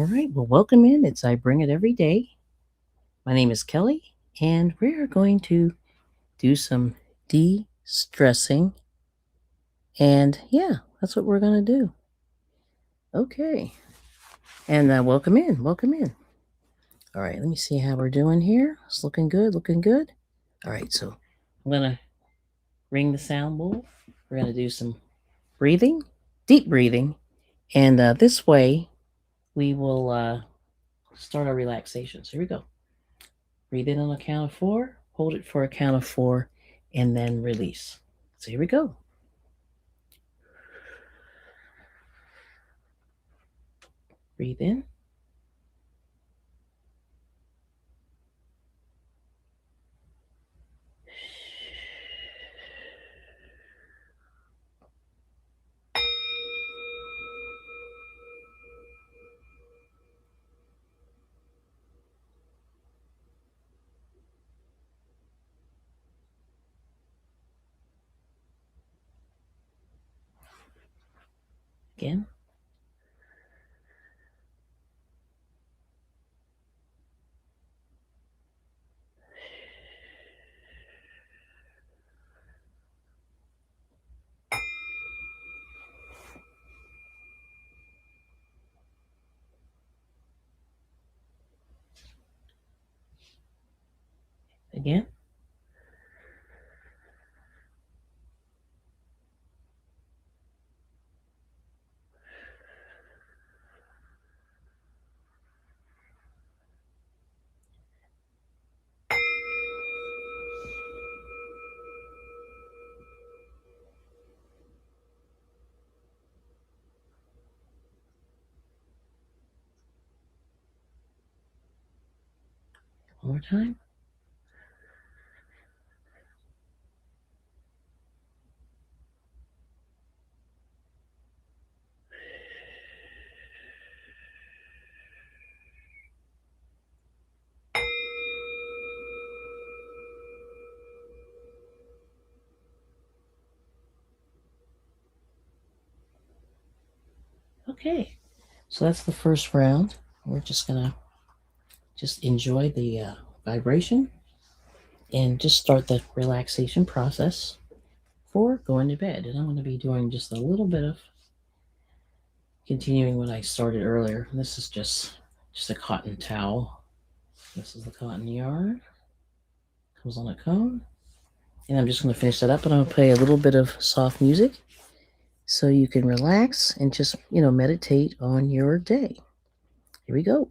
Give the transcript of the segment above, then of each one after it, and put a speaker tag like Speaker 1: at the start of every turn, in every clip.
Speaker 1: All right, well, welcome in. It's I Bring It Every Day. My name is Kelly, and we are going to do some de stressing. And yeah, that's what we're going to do. Okay, and welcome in. Welcome in. All right, let me see how we're doing here. It's looking good, looking good. All right, so I'm going to ring the sound bowl. We're going to do some breathing, deep breathing, and this way we will start our relaxation. So here we go. Breathe in on a count of 4, hold it for a count of 4, and then release. So here we go. Breathe in. Again. Again. One more time. Okay, so that's the first round. We're just gonna enjoy the vibration and just start the relaxation process for going to bed. And I'm going to be doing just a little bit of continuing what I started earlier. This is just a cotton towel. This is the cotton yarn. Comes on a cone. And I'm just going to finish that up, and I'm going to play a little bit of soft music so you can relax and just, meditate on your day. Here we go.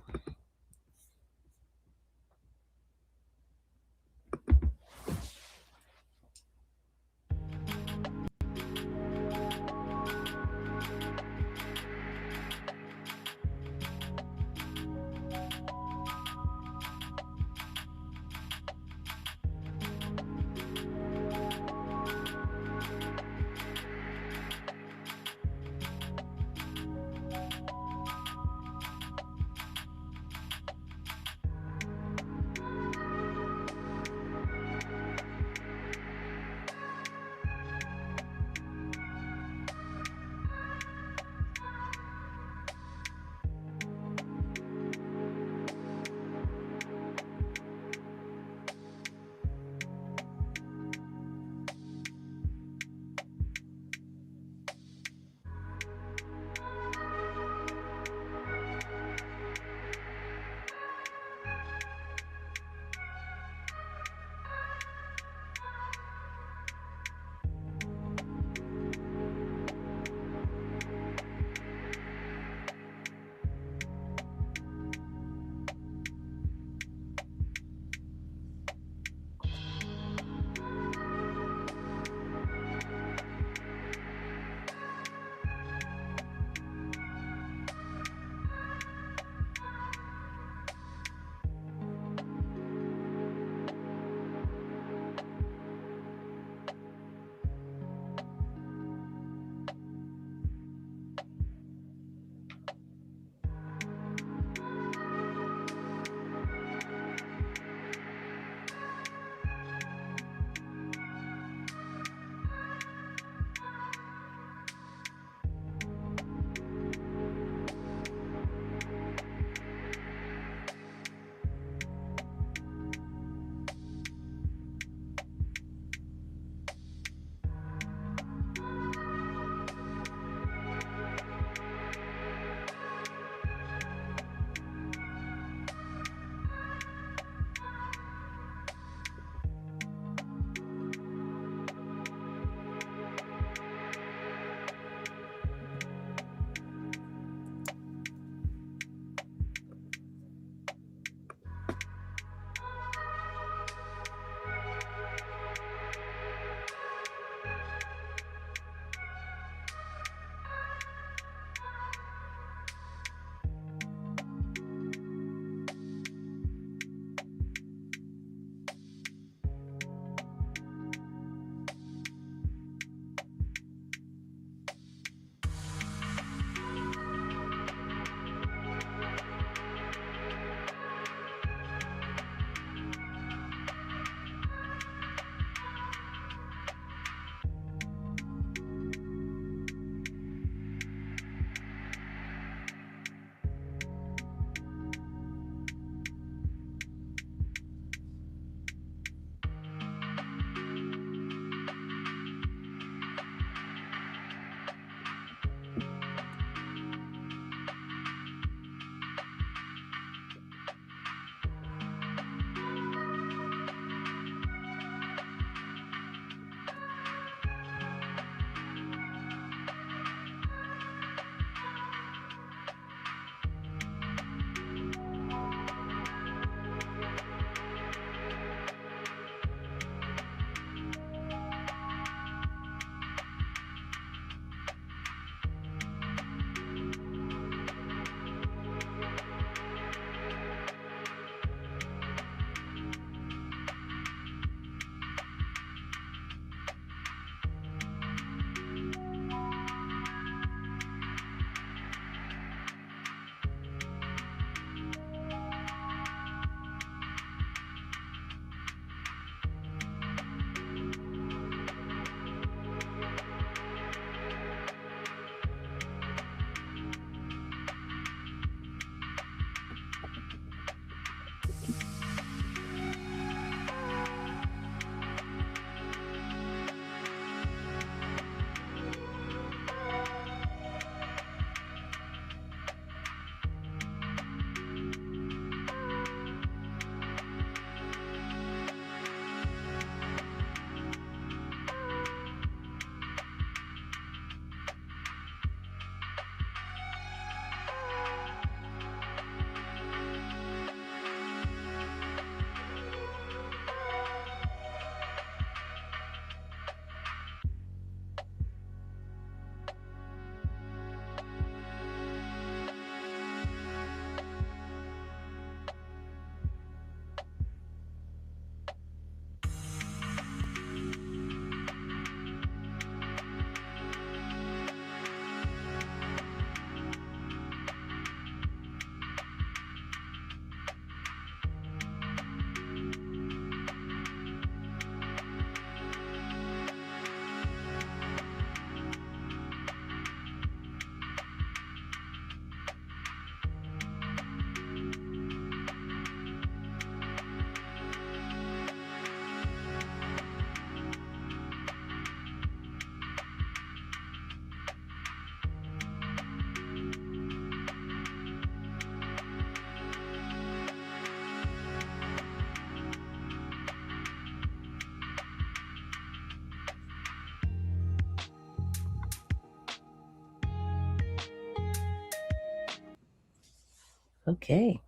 Speaker 1: Okay,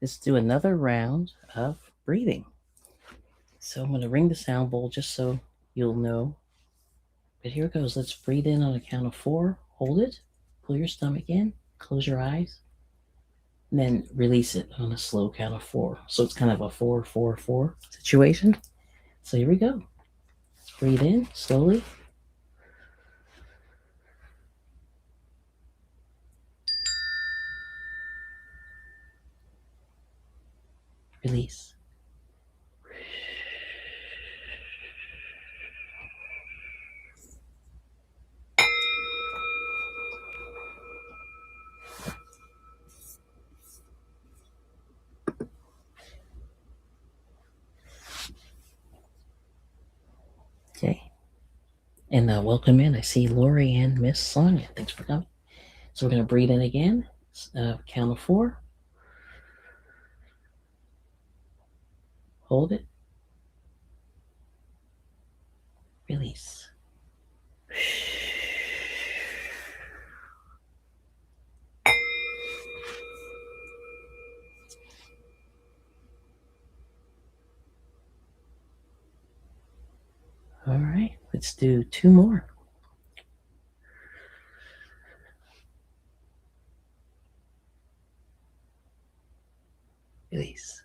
Speaker 1: let's do another round of breathing. So I'm going to ring the sound bowl just so you'll know. But here it goes. Let's breathe in on a count of 4. Hold it. Pull your stomach in. Close your eyes. And then release it on a slow count of 4. So it's kind of a 4-4-4 situation. So here we go. Let's breathe in slowly. Release. Okay. And welcome in. I see Lori and Miss Sonia. Thanks for coming. So we're going to breathe in again. Count of 4. Hold it. Release. All right, let's do 2 more. Release.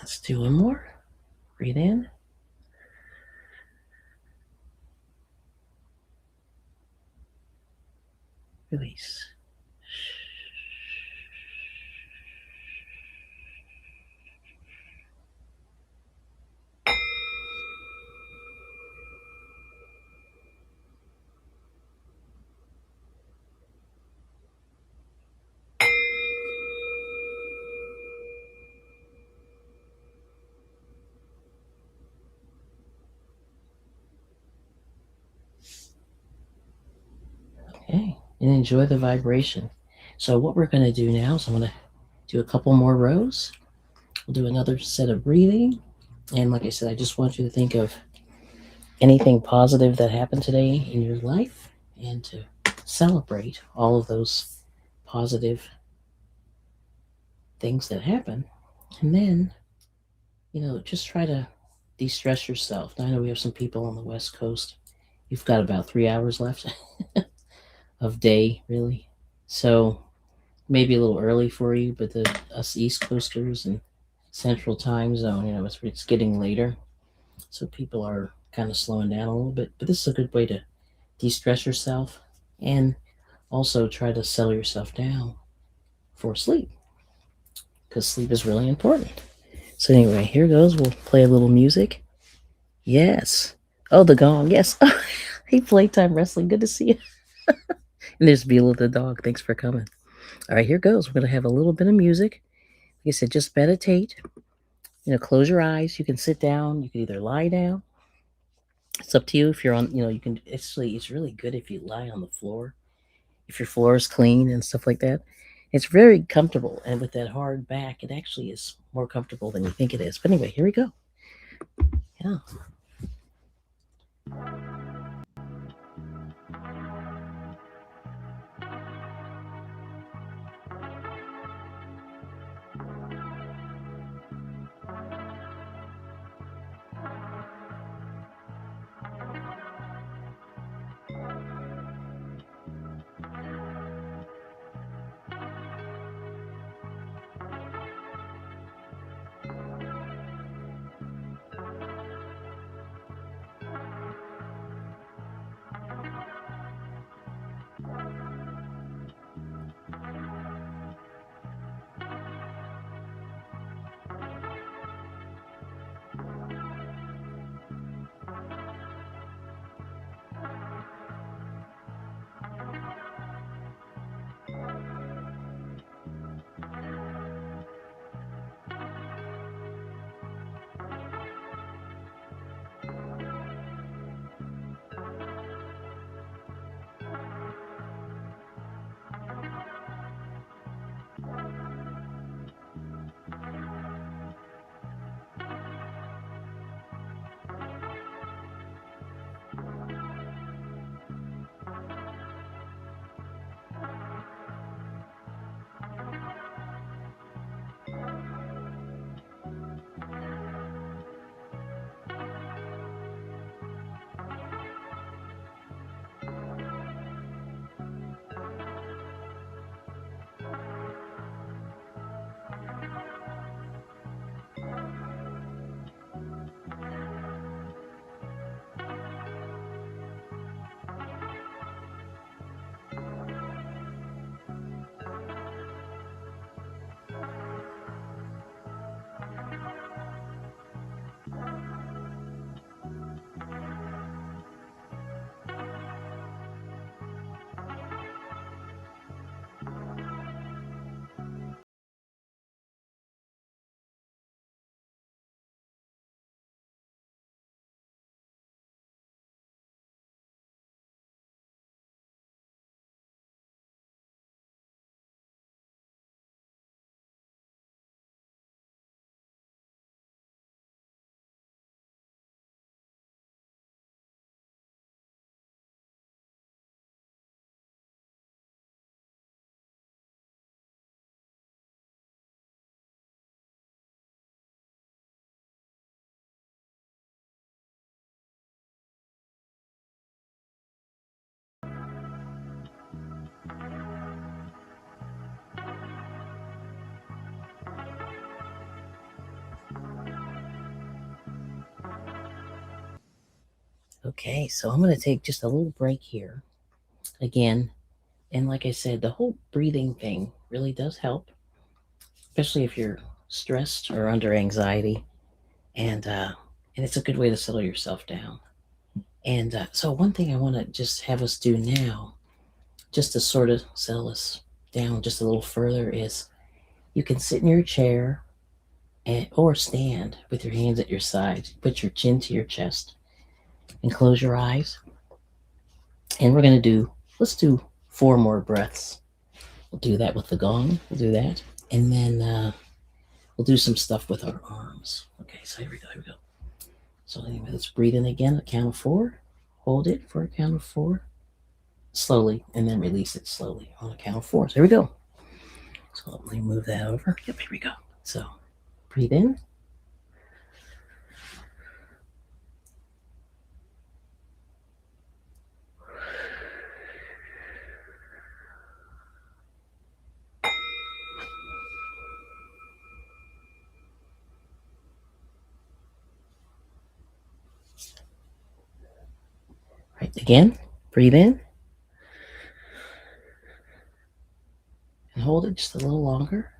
Speaker 1: Let's do 1 more. Breathe in. Release. Okay, and enjoy the vibration. So what we're going to do now is I'm going to do a couple more rows. We'll do another set of breathing. And like I said, I just want you to think of anything positive that happened today in your life and to celebrate all of those positive things that happen. And then, just try to de-stress yourself. Now, I know we have some people on the West Coast. You've got about 3 hours left of day, really. So maybe a little early for you, but us East Coasters and Central Time Zone, it's getting later. So people are kind of slowing down a little bit. But this is a good way to de-stress yourself and also try to settle yourself down for sleep, because sleep is really important. So anyway, here goes. We'll play a little music. Yes. Oh, the gong. Yes. Hey, Playtime Wrestling. Good to see you. And there's Beulah the dog. Thanks for coming. All right, here goes. We're going to have a little bit of music. Like I said, just meditate. Close your eyes. You can sit down. You can either lie down. It's up to you. If you're on, you can, it's really good if you lie on the floor. If your floor is clean and stuff like that. It's very comfortable. And with that hard back, it actually is more comfortable than you think it is. But anyway, here we go. Yeah. Okay, so I'm going to take just a little break here again. And like I said, the whole breathing thing really does help, especially if you're stressed or under anxiety. And it's a good way to settle yourself down. And so one thing I want to just have us do now, just to sort of settle us down just a little further, is you can sit in your chair or stand with your hands at your sides. Put your chin to your chest and close your eyes. And let's do 4 more breaths. We'll do that with the gong. We'll do that. And then we'll do some stuff with our arms. Okay, so here we go. Here we go. So anyway, let's breathe in again. A count of 4. Hold it for a count of 4. Slowly, and then release it slowly on a count of 4. So here we go. So let me move that over. Yep, here we go. So breathe in. Right, again, breathe in and hold it just a little longer.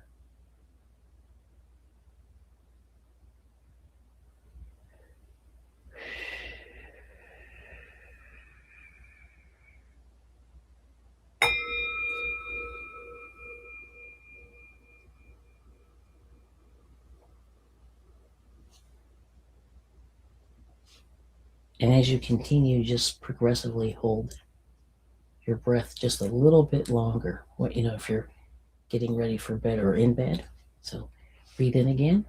Speaker 1: And as you continue, just progressively hold your breath just a little bit longer. If you're getting ready for bed or in bed. So breathe in again.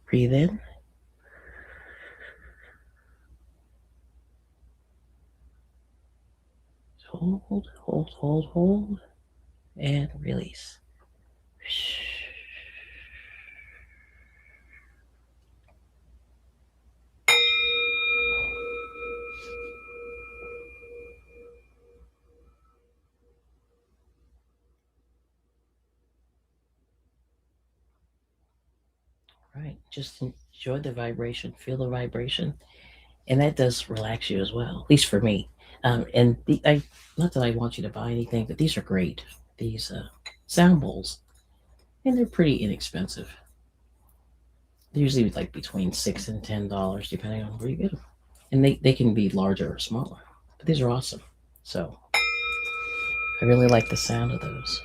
Speaker 1: Breathe in. Hold, hold, hold, hold, and release. Right. Just enjoy the vibration, feel the vibration, and that does relax you as well. At least for me. Not that I want you to buy anything, but these are great. These sound bowls, and they're pretty inexpensive. They're usually like between $6 and $10, depending on where you get them, and they can be larger or smaller. But these are awesome. So I really like the sound of those.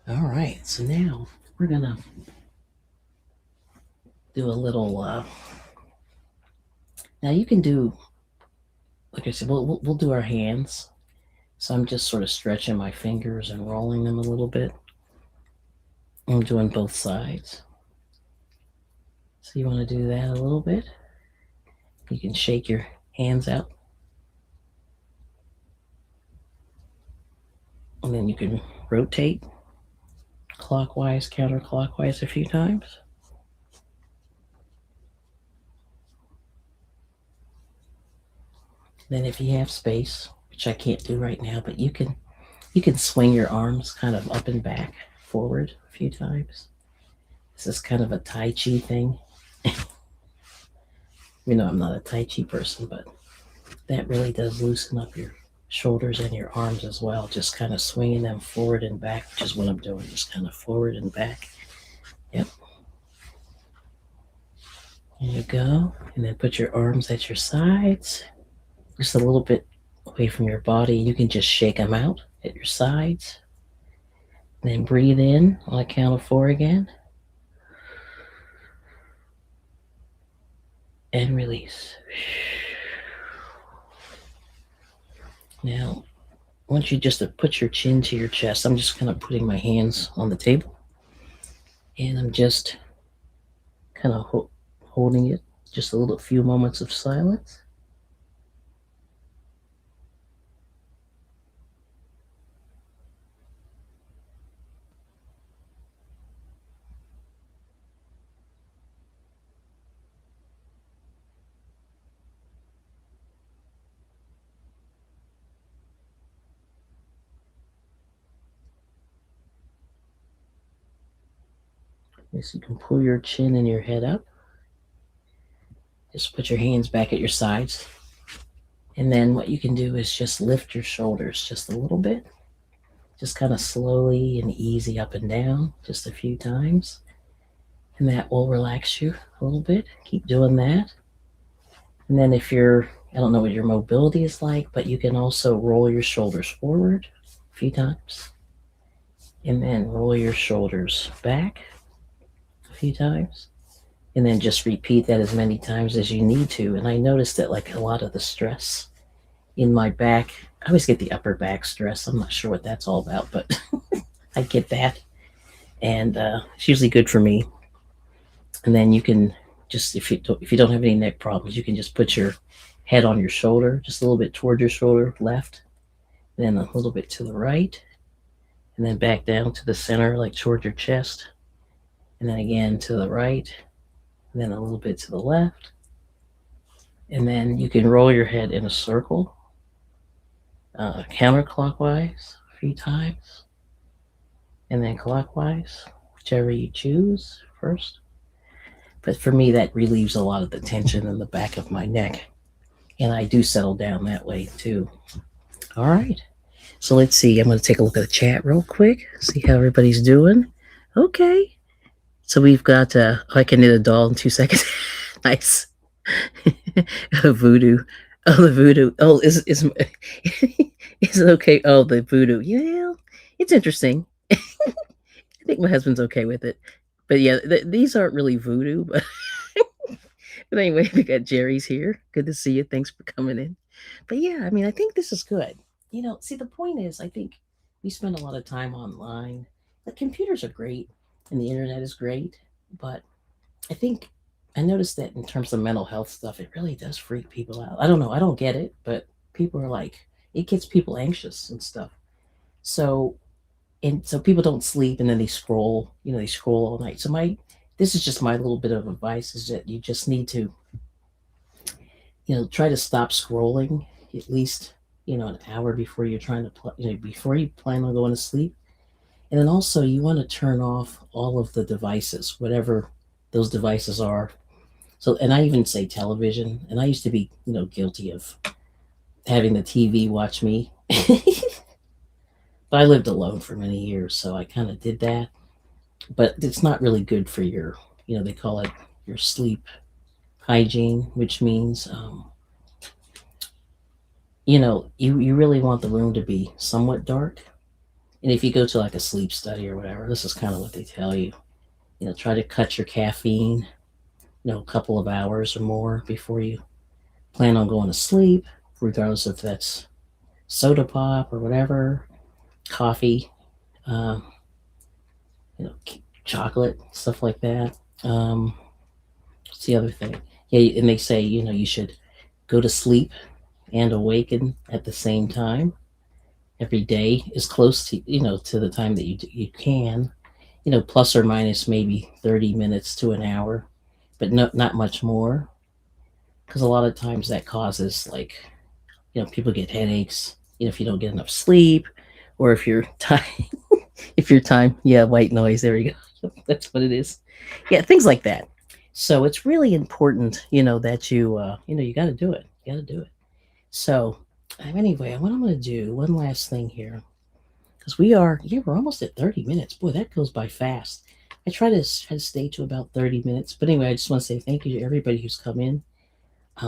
Speaker 1: All right, so now we're gonna do a little. Now you can do, like I said, we'll do our hands. So I'm just sort of stretching my fingers and rolling them a little bit. I'm doing both sides. So you want to do that a little bit. You can shake your hands out. And then you can rotate clockwise, counterclockwise a few times. Then if you have space, which I can't do right now, but you can swing your arms kind of up and back, forward a few times. This is kind of a Tai Chi thing. I'm not a Tai Chi person, but that really does loosen up your shoulders and your arms as well. Just kind of swinging them forward and back, which is what I'm doing. Just kind of forward and back. Yep. There you go. And then put your arms at your sides, just a little bit away from your body. You can just shake them out at your sides. Then breathe in on a count of 4 again. And release. Now, I want you just to put your chin to your chest. I'm just kind of putting my hands on the table. And I'm just kind of holding it. Just a few moments of silence. Yes, you can pull your chin and your head up. Just put your hands back at your sides. And then what you can do is just lift your shoulders just a little bit. Just kind of slowly and easy up and down, just a few times. And that will relax you a little bit. Keep doing that. And then if you're, I don't know what your mobility is like, but you can also roll your shoulders forward a few times. And then roll your shoulders back a few times. And then just repeat that as many times as you need to. And I noticed that like a lot of the stress in my back, I always get the upper back stress. I'm not sure what that's all about, but I get that. And it's usually good for me. And then you can just, if you don't have any neck problems, you can just put your head on your shoulder, just a little bit toward your shoulder, left, then a little bit to the right, and then back down to the center, like toward your chest, and then again to the right, and then a little bit to the left. And then you can roll your head in a circle, counterclockwise a few times, and then clockwise, whichever you choose first. But for me, that relieves a lot of the tension in the back of my neck. And I do settle down that way too. All right. So let's see. I'm going to take a look at the chat real quick, see how everybody's doing. Okay. So we've got, I can knit a doll in 2 seconds. Nice. Voodoo. Oh, the voodoo. Oh, is it okay? Oh, the voodoo. Yeah, it's interesting. I think my husband's okay with it. But yeah, these aren't really voodoo. But anyway, we got Jerry's here. Good to see you. Thanks for coming in. But yeah, I mean, I think this is good. See, the point is, I think we spend a lot of time online. The computers are great and the internet is great. But I think I noticed that in terms of mental health stuff, it really does freak people out. I don't know. I don't get it, but people are like, it gets people anxious and stuff. So, and so people don't sleep and then they scroll all night. So this is just my little bit of advice is that you just need to, try to stop scrolling at least, an hour before you're trying to, before you plan on going to sleep. And then also you want to turn off all of the devices, whatever those devices are. So, and I even say television, and I used to be, guilty of having the TV watch me. But I lived alone for many years, so I kind of did that. But it's not really good for your, they call it your sleep hygiene, which means, you really want the room to be somewhat dark. And if you go to like a sleep study or whatever, this is kind of what they tell you. Try to cut your caffeine, a couple of hours or more before you plan on going to sleep, regardless if that's soda pop or whatever, coffee, um, chocolate, stuff like that. What's the other thing? Yeah, and they say, you should go to sleep and awaken at the same time every day, as close to, to the time that you can, plus or minus maybe 30 minutes to an hour, but not much more. Because a lot of times that causes like, people get headaches, if you don't get enough sleep, or if you're time, if your time, yeah, white noise, there we go. That's what it is. Yeah, things like that. So it's really important, that you got to do it. You got to do it. So anyway, what I'm going to do, one last thing here, because we're almost at 30 minutes. Boy, that goes by fast. I try to stay to about 30 minutes. But anyway, I just want to say thank you to everybody who's come in.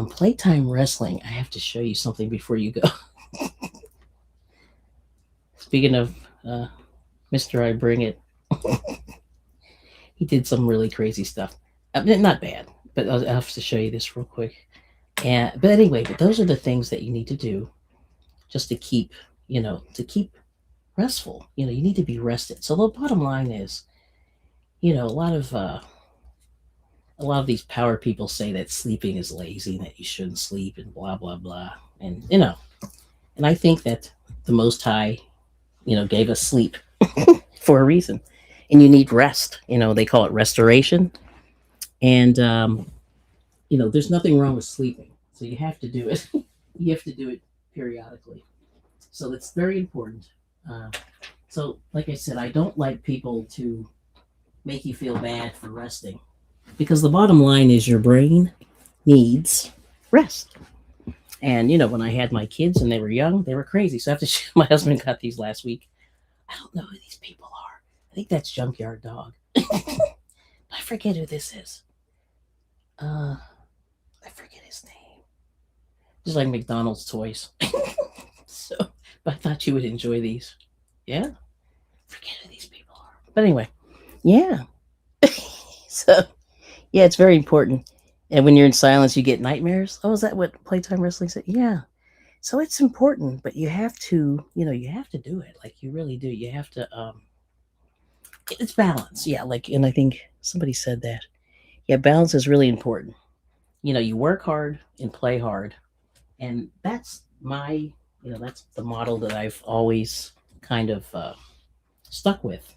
Speaker 1: Playtime Wrestling, I have to show you something before you go. Speaking of Mr. I Bring It, he did some really crazy stuff. Not bad, but I'll have to show you this real quick. But anyway, those are the things that you need to do just to keep, restful. You need to be rested. So the bottom line is, a lot of these power people say that sleeping is lazy and that you shouldn't sleep and blah blah blah. And and I think that the Most High, gave us sleep for a reason, and you need rest. They call it restoration, and there's nothing wrong with sleeping. So you have to do it. You have to do it periodically. So it's very important. So, like I said, I don't like people to make you feel bad for resting. Because the bottom line is your brain needs rest. And when I had my kids and they were young, they were crazy. So after my husband got these last week, I don't know who these people are. I think that's Junkyard Dog. I forget who this is. I forget his name. Just like McDonald's toys. So, but I thought you would enjoy these. Yeah, forget who these people are. But anyway, yeah. So yeah, it's very important. And when you're in silence, you get nightmares. Oh, is that what Playtime Wrestling said? Yeah. So it's important, but you have to, you have to do it. Like you really do. You have to. It's balance. Yeah. Like, and I think somebody said that. Yeah, balance is really important. You work hard and play hard, and that's that's the model that I've always kind of stuck with.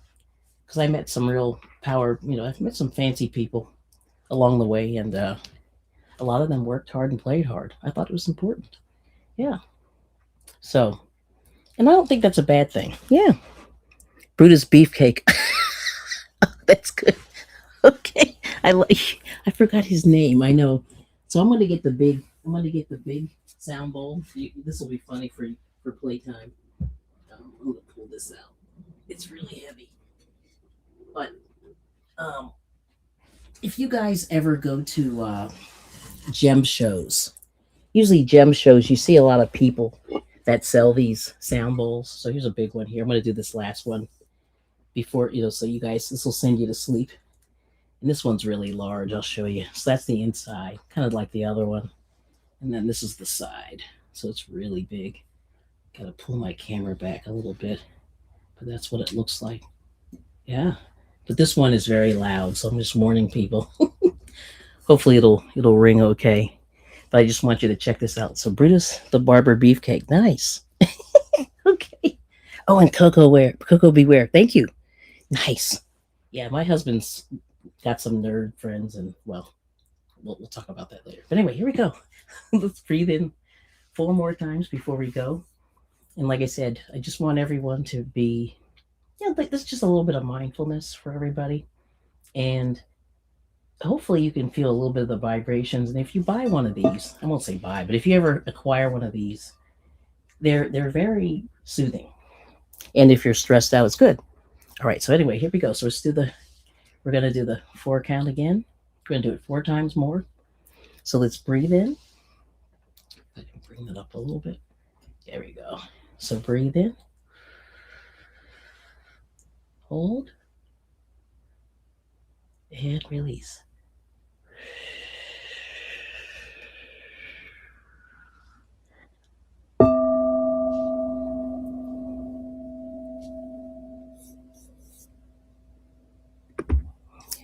Speaker 1: Because I met some real power. I've met some fancy people along the way, and a lot of them worked hard and played hard. I thought it was important. Yeah. So, and I don't think that's a bad thing. Yeah. Brutus Beefcake. That's good. Okay. I forgot his name. I know. So I'm gonna get the big. I'm gonna get the big sound bowl. This will be funny for playtime. I'm gonna pull this out. It's really heavy. But um, if you guys ever go to gem shows, usually gem shows, you see a lot of people that sell these sound bowls. So here's a big one here. I'm going to do this last one before, so you guys, this will send you to sleep. And this one's really large. I'll show you. So that's the inside, kind of like the other one. And then this is the side. So it's really big. Got to pull my camera back a little bit. But that's what it looks like. Yeah. But this one is very loud. So I'm just warning people. Hopefully it'll ring okay. But I just want you to check this out. So Brutus the Barber Beefcake. Nice. Okay. Oh, and Coco Beware. Thank you. Nice. Yeah, my husband's got some nerd friends, and well, we'll talk about that later. But anyway, here we go. Let's breathe in 4 more times before we go. And like I said, I just want everyone to be, like this is just a little bit of mindfulness for everybody. And hopefully you can feel a little bit of the vibrations. And if you buy one of these, I won't say buy, but if you ever acquire one of these, they're very soothing. And if you're stressed out, it's good. All right, so anyway, here we go. So we're gonna do the 4 count again. We're gonna do it 4 times more. So let's breathe in. I can bring that up a little bit. There we go. So breathe in. Hold. And release.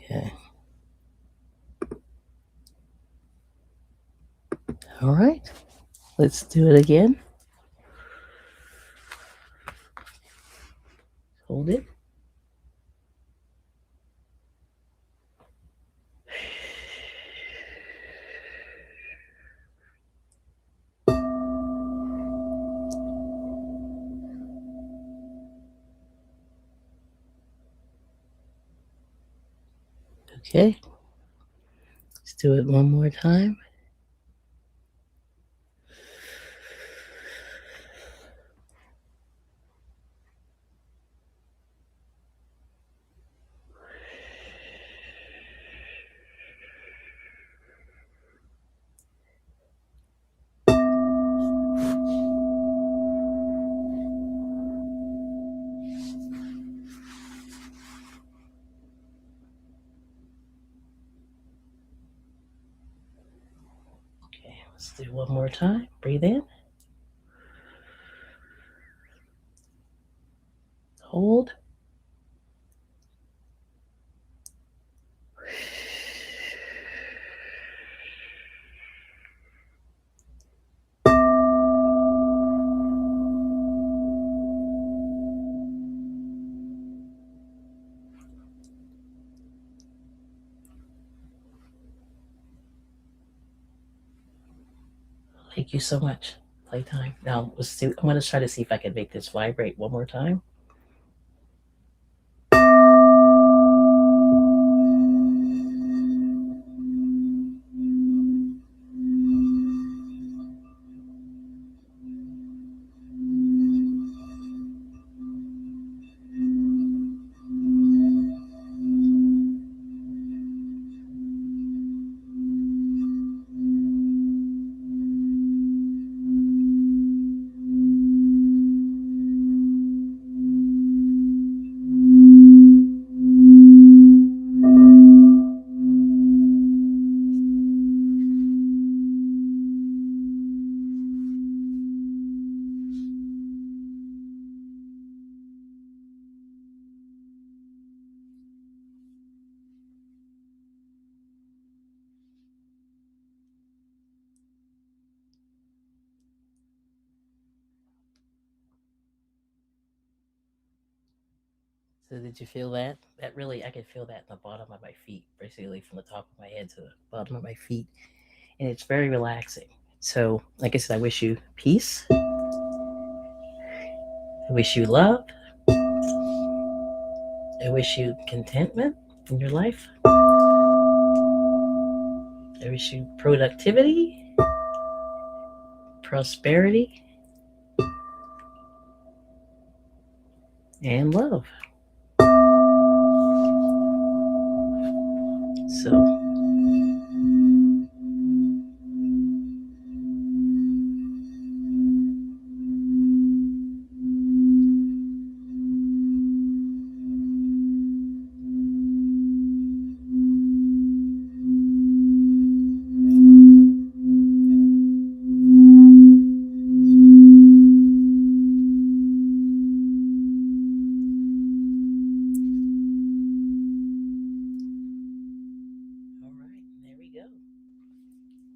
Speaker 1: Okay. All right. Let's do it again. Hold it. Okay. Let's do it one more time. Okay, let's do one more time. Breathe in. Hold. Thank you so much. Playtime. Now, let's see. I'm going to try to see if I can make this vibrate one more time. So did you feel that? That really, I could feel that in the bottom of my feet, basically from the top of my head to the bottom of my feet. And it's very relaxing. So, like I said, I wish you peace. I wish you love. I wish you contentment in your life. I wish you productivity, prosperity, and love. So, all right, there we go.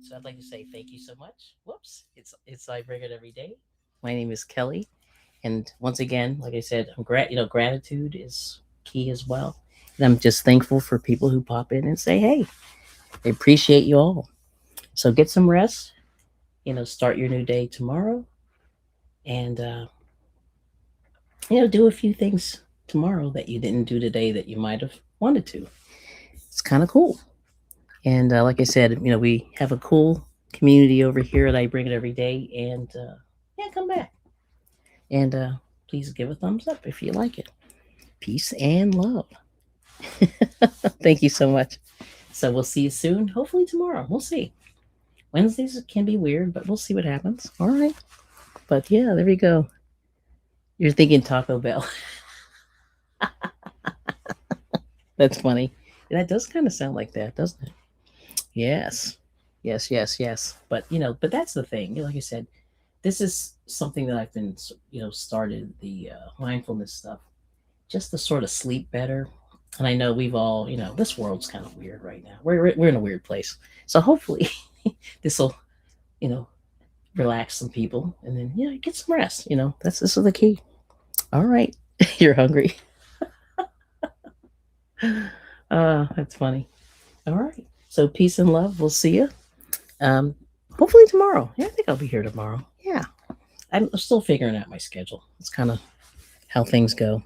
Speaker 1: So I'd like to say thank you so much. Whoops, it's I bring it every day. My name is Kelly, and once again, like I said, gratitude is key as well. And I'm just thankful for people who pop in and say, "Hey, I appreciate you all." So get some rest. Start your new day tomorrow, and do a few things tomorrow that you didn't do today that you might have wanted to. It's kind of cool. And like I said, we have a cool community over here, and I bring it every day. And yeah, come back. And please give a thumbs up if you like it. Peace and love. Thank you so much. So we'll see you soon. Hopefully tomorrow. We'll see. Wednesdays can be weird, but we'll see what happens. All right. But yeah, there we go. You're thinking Taco Bell. That's funny. That does kind of sound like that, doesn't it? Yes. Yes, yes, yes. But that's the thing. Like I said, this is something that I've been, started the mindfulness stuff just to sort of sleep better. And I know we've all, this world's kind of weird right now. We're in a weird place. So hopefully this will, you know, relax some people and then, get some rest. This is the key. All right. You're hungry. That's funny. All right. So peace and love. We'll see you. Um, hopefully tomorrow. Yeah, I think I'll be here tomorrow. Yeah. I'm still figuring out my schedule. It's kind of how things go.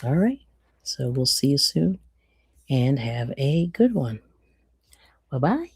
Speaker 1: All right. So we'll see you soon and have a good one. Bye bye.